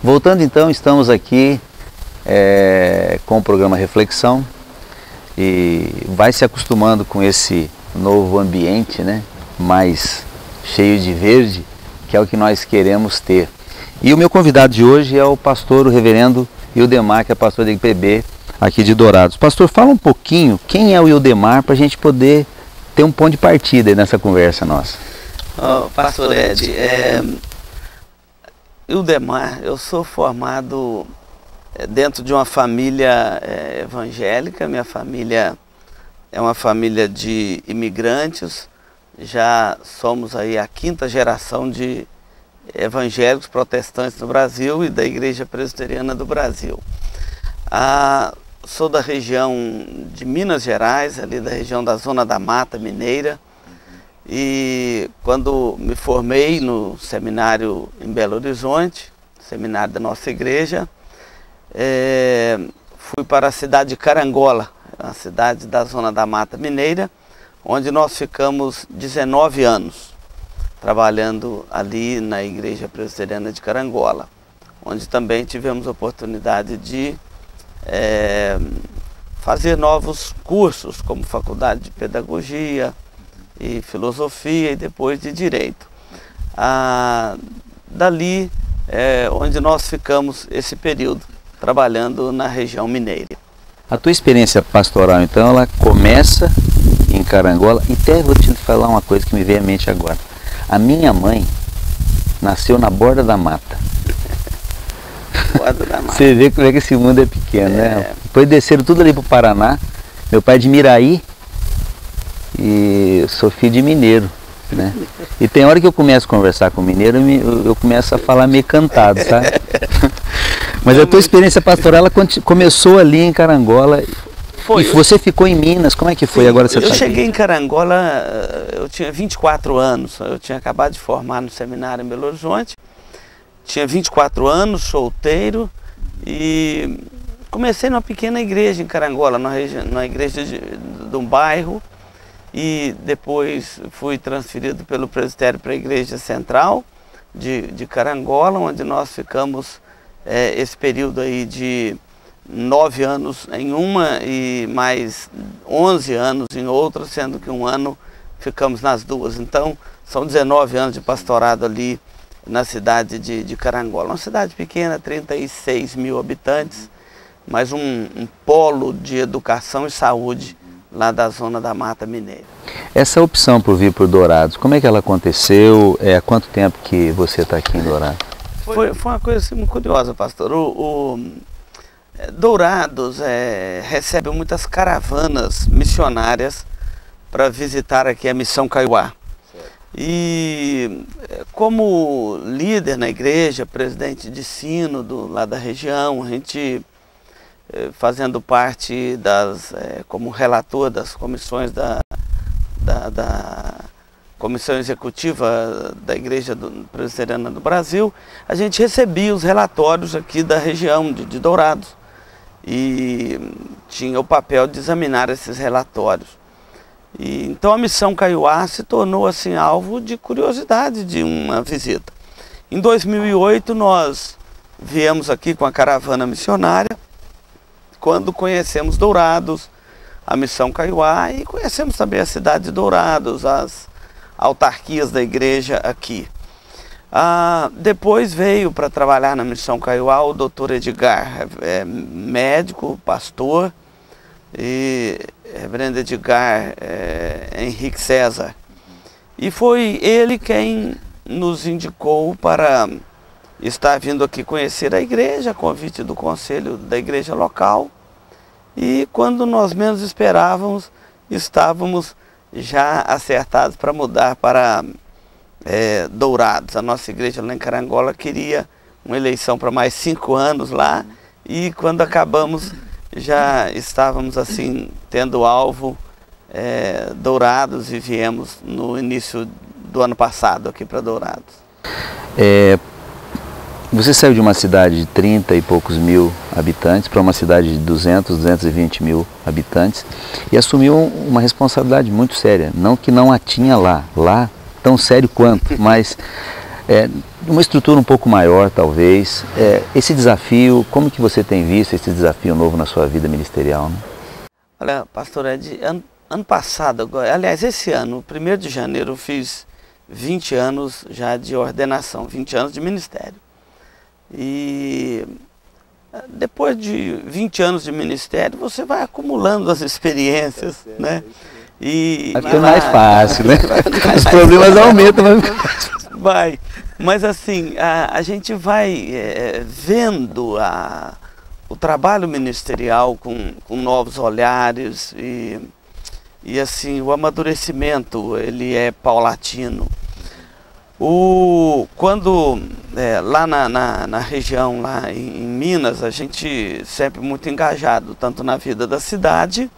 Voltando então, estamos aqui com o programa Reflexão e vai se acostumando com esse novo ambiente, né? Mais cheio de verde, que é o que nós queremos ter. E o meu convidado de hoje é o pastor, o reverendo Ildemar, que é pastor da IPB aqui de Dourados. Pastor, fala um pouquinho quem é o Ildemar para a gente poder ter um ponto de partida aí nessa conversa nossa. Pastor Ed, Ildemar, eu sou formado dentro de uma família evangélica. Minha família é uma família de imigrantes, já somos aí a 5ª geração de evangélicos protestantes no Brasil e da Igreja Presbiteriana do Brasil. Sou da região de Minas Gerais, ali da região da Zona da Mata Mineira, e quando me formei no seminário em Belo Horizonte, seminário da nossa igreja, fui para a cidade de Carangola, a cidade da Zona da Mata Mineira, onde nós ficamos 19 anos, trabalhando ali na Igreja Presbiteriana de Carangola, onde também tivemos a oportunidade de fazer novos cursos, como Faculdade de Pedagogia e Filosofia e depois de Direito. Dali onde nós ficamos esse período, trabalhando na região mineira. A tua experiência pastoral, então, ela começa em Carangola. E até vou te falar uma coisa que me veio à mente agora. A minha mãe nasceu na borda da mata. Borda da mata. Você vê como é que esse mundo é pequeno, né? Depois desceram tudo ali para o Paraná. Meu pai é de Miraí e eu sou filho de mineiro, né? E tem hora que eu começo a conversar com mineiro, eu começo a falar meio cantado, sabe? Mas a tua experiência pastoral, ela começou ali em Carangola. Foi. E você ficou em Minas, como é que foi? Sim, agora você eu tá cheguei aqui? em Carangola, eu tinha 24 anos, eu tinha acabado de formar no seminário em Belo Horizonte, tinha 24 anos, solteiro, e comecei numa pequena igreja em Carangola, numa igreja de um bairro, e depois fui transferido pelo presbitério para a igreja central de Carangola, onde nós ficamos esse período aí de 9 anos em uma e mais 11 anos em outra, sendo que um ano ficamos nas duas. Então, são 19 anos de pastorado ali na cidade de Carangola. Uma cidade pequena, 36 mil habitantes, mas um polo de educação e saúde lá da Zona da Mata Mineira. Essa opção por vir por Dourados, como é que ela aconteceu? Há quanto tempo que você está aqui em Dourados? Foi uma coisa assim, muito curiosa, pastor. Dourados recebe muitas caravanas missionárias para visitar aqui a Missão Kaiowá. E como líder na igreja, presidente de sínodo lá da região, a gente fazendo parte como relator das comissões da Comissão Executiva da Igreja Presbiteriana do Brasil, a gente recebia os relatórios aqui da região de Dourados e tinha o papel de examinar esses relatórios. E então a Missão Kaiowá se tornou assim alvo de curiosidade de uma visita. Em 2008 nós viemos aqui com a caravana missionária, quando conhecemos Dourados, a Missão Kaiowá, e conhecemos também a cidade de Dourados, as autarquias da igreja aqui. Depois veio para trabalhar na Missão Kaiowá o Dr. Edgar, médico, pastor, e reverendo Edgar Henrique César. E foi ele quem nos indicou para estar vindo aqui conhecer a igreja, a convite do conselho da igreja local. E quando nós menos esperávamos, estávamos já acertados para mudar para Dourados. A nossa igreja lá em Carangola queria uma eleição para mais 5 anos lá, e quando acabamos já estávamos assim tendo alvo Dourados, e viemos no início do ano passado aqui para Dourados. Você saiu de uma cidade de 30 e poucos mil habitantes para uma cidade de 200, 220 mil habitantes e assumiu uma responsabilidade muito séria. Não que não a tinha lá tão sério quanto, mas uma estrutura um pouco maior, talvez. Esse desafio, como que você tem visto esse desafio novo na sua vida ministerial, né? Olha, pastor Ed, ano passado, aliás, esse ano, 1º de janeiro, eu fiz 20 anos já de ordenação, 20 anos de ministério. E depois de 20 anos de ministério, você vai acumulando as experiências, né? Vai ficar mais fácil, né? Os problemas aumentam, vai. Mas assim, a gente vai vendo o trabalho ministerial com novos olhares e assim, o amadurecimento, ele é paulatino. Quando lá na região, lá em Minas, a gente sempre muito engajado, tanto na vida da cidade,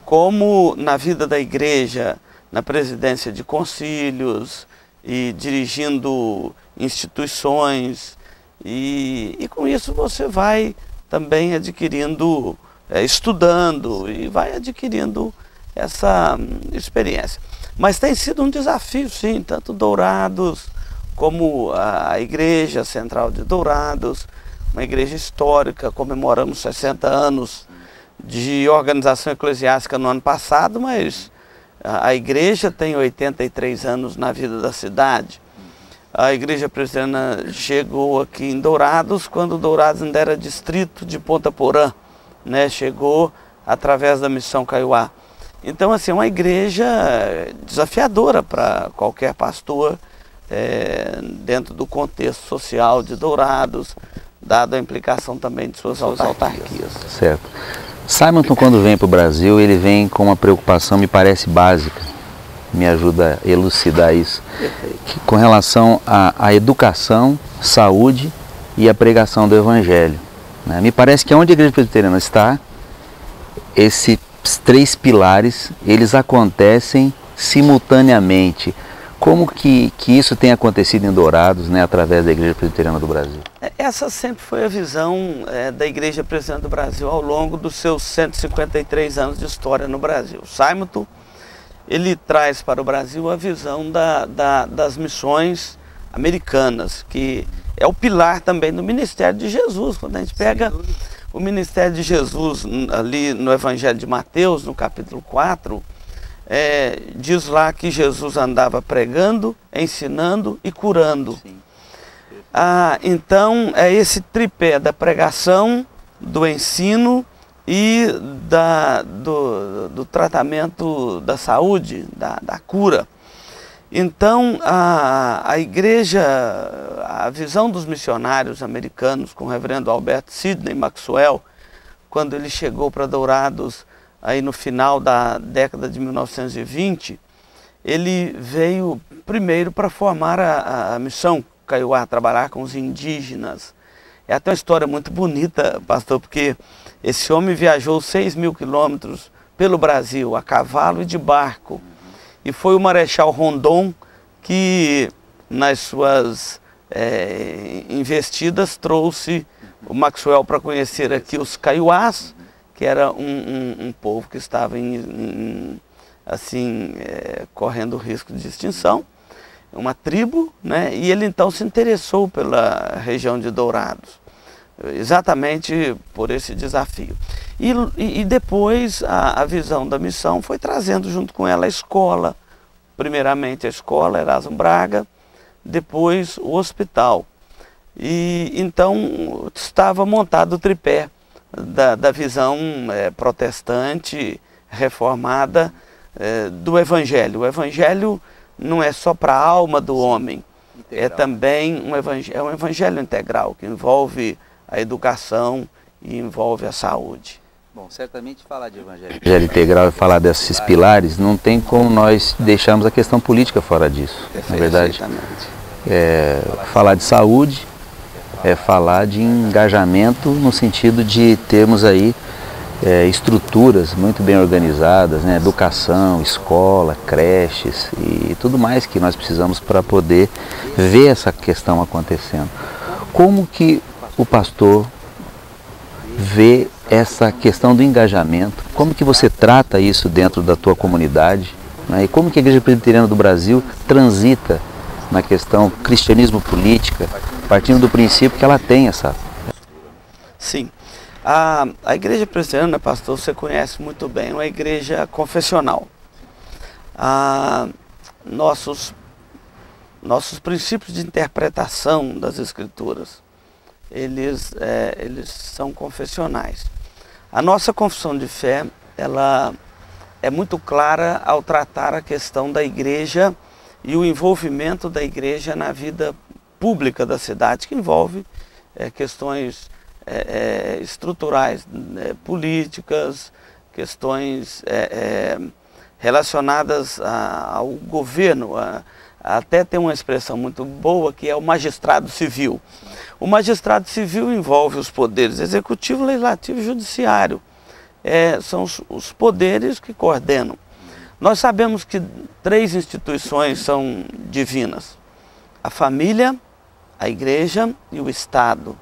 como na vida da igreja, na presidência de concílios e dirigindo instituições. E com isso você vai também adquirindo, estudando e vai adquirindo essa experiência. Mas tem sido um desafio, sim, tanto Dourados como a Igreja Central de Dourados, uma igreja histórica. Comemoramos 60 anos de organização eclesiástica no ano passado, mas a igreja tem 83 anos na vida da cidade. A igreja presbiteriana chegou aqui em Dourados, quando Dourados ainda era distrito de Ponta Porã, né? Chegou através da Missão Kaiowá. Então, assim, é uma igreja desafiadora para qualquer pastor dentro do contexto social de Dourados, dado a implicação também de suas autarquias. Certo. Simonton, quando vem para o Brasil, ele vem com uma preocupação, me parece básica, me ajuda a elucidar isso, com relação à educação, saúde e a pregação do Evangelho, né? Me parece que onde a Igreja Presbiteriana está, esses 3 pilares, eles acontecem simultaneamente. Como que isso tem acontecido em Dourados, né, através da Igreja Presbiteriana do Brasil? Essa sempre foi a visão da Igreja Presbiteriana do Brasil ao longo dos seus 153 anos de história no Brasil. Simonton, ele traz para o Brasil a visão das missões americanas, que é o pilar também do ministério de Jesus. Quando a gente pega o ministério de Jesus ali no Evangelho de Mateus, no capítulo 4, diz lá que Jesus andava pregando, ensinando e curando. Então é esse tripé da pregação, do ensino e do tratamento da saúde, da cura. Então a igreja, a visão dos missionários americanos com o reverendo Albert Sidney Maxwell, quando ele chegou para Dourados aí no final da década de 1920, ele veio primeiro para formar a missão Kaiowá, trabalhar com os indígenas. É até uma história muito bonita, pastor, porque esse homem viajou 6.000 quilômetros pelo Brasil, a cavalo e de barco. E foi o Marechal Rondon que, nas suas investidas, trouxe o Maxwell para conhecer aqui os Kaiowás, que era um povo que estava correndo risco de extinção, uma tribo, né? E ele então se interessou pela região de Dourados, exatamente por esse desafio. E depois a visão da missão foi trazendo junto com ela a escola, primeiramente a escola Erasmo Braga, depois o hospital. E então estava montado o tripé da visão protestante, reformada do Evangelho. O Evangelho não é só para a alma do homem, é também um evangelho integral, que envolve a educação e envolve a saúde. Bom, certamente falar de evangelho integral e falar desses pilares, não tem como nós deixarmos a questão política fora disso, na verdade. Falar de saúde é falar de engajamento no sentido de termos aí estruturas muito bem organizadas, né? Educação, escola, creches e tudo mais que nós precisamos para poder ver essa questão acontecendo. Como que o pastor vê essa questão do engajamento? Como que você trata isso dentro da tua comunidade, né? E como que a Igreja Presbiteriana do Brasil transita na questão cristianismo-política, partindo do princípio que ela tem essa... Sim. A igreja presbiteriana, pastor, você conhece muito bem, é uma igreja confessional. Nossos princípios de interpretação das Escrituras, eles são confessionais. A nossa confissão de fé, ela é muito clara ao tratar a questão da igreja e o envolvimento da igreja na vida pública da cidade, que envolve questões estruturais, políticas, questões relacionadas ao governo. Até tem uma expressão muito boa que é o magistrado civil. O magistrado civil envolve os poderes executivo, legislativo e judiciário. São os poderes que coordenam. Nós sabemos que 3 instituições são divinas: a família, a igreja e o Estado.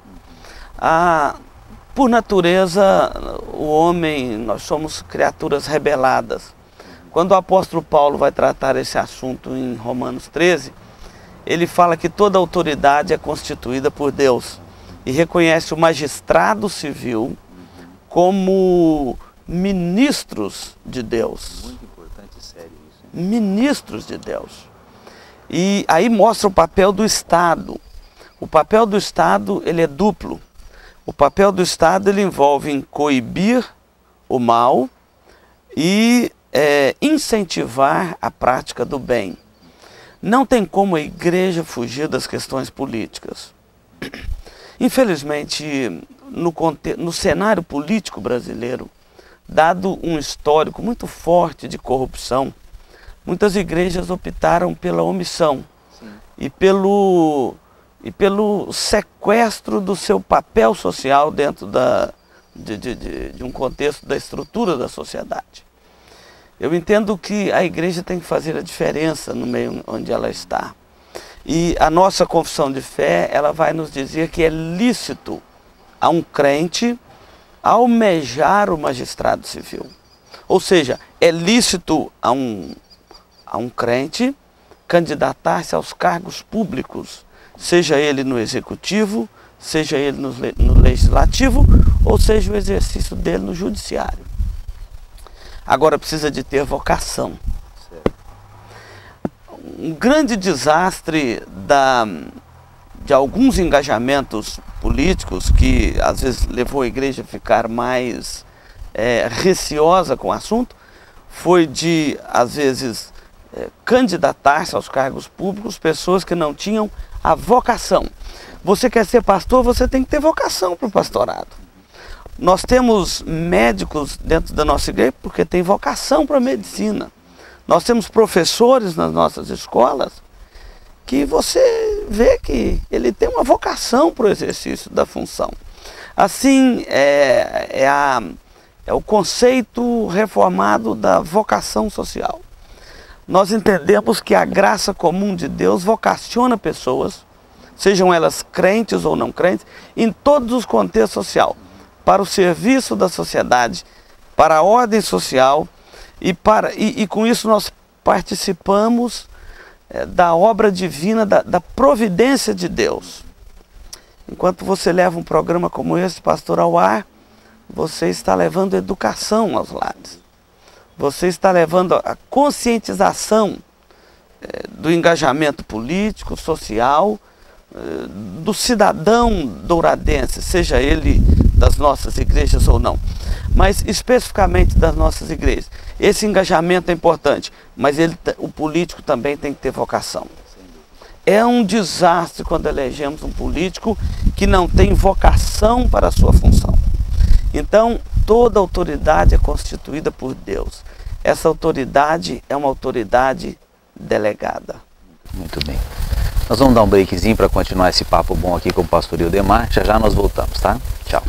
Por natureza, o homem, nós somos criaturas rebeladas. Quando o apóstolo Paulo vai tratar esse assunto em Romanos 13, ele fala que toda autoridade é constituída por Deus e reconhece o magistrado civil como ministros de Deus. Muito importante e sério isso, hein? Ministros de Deus. E aí mostra o papel do Estado. O papel do Estado, ele é duplo. O papel do Estado, ele envolve em coibir o mal e incentivar a prática do bem. Não tem como a igreja fugir das questões políticas. Infelizmente, no cenário político brasileiro, dado um histórico muito forte de corrupção, muitas igrejas optaram pela omissão. Sim. e pelo sequestro do seu papel social dentro de um contexto da estrutura da sociedade. Eu entendo que a igreja tem que fazer a diferença no meio onde ela está. E a nossa confissão de fé, ela vai nos dizer que é lícito a um crente almejar o magistrado civil. Ou seja, é lícito a um crente candidatar-se aos cargos públicos, seja ele no executivo, seja ele no legislativo, ou seja o exercício dele no judiciário. Agora precisa de ter vocação. Um grande desastre de alguns engajamentos políticos, que às vezes levou a igreja a ficar mais receosa com o assunto, foi de, às vezes, candidatar-se aos cargos públicos pessoas que não tinham a vocação. Você quer ser pastor, você tem que ter vocação para o pastorado. Nós temos médicos dentro da nossa igreja porque tem vocação para a medicina. Nós temos professores nas nossas escolas que você vê que ele tem uma vocação para o exercício da função. Assim, é o conceito reformado da vocação social. Nós entendemos que a graça comum de Deus vocaciona pessoas, sejam elas crentes ou não crentes, em todos os contextos sociais, para o serviço da sociedade, para a ordem social, e com isso nós participamos da obra divina, da providência de Deus. Enquanto você leva um programa como esse, Pastor, ao ar, você está levando educação aos lares. Você está levando a conscientização do engajamento político, social, do cidadão douradense, seja ele das nossas igrejas ou não, mas especificamente das nossas igrejas. Esse engajamento é importante, mas o político também tem que ter vocação. É um desastre quando elegemos um político que não tem vocação para a sua função. Então, toda autoridade é constituída por Deus. Essa autoridade é uma autoridade delegada. Muito bem. Nós vamos dar um breakzinho para continuar esse papo bom aqui com o pastor Ildemar. Já já nós voltamos, tá? Tchau.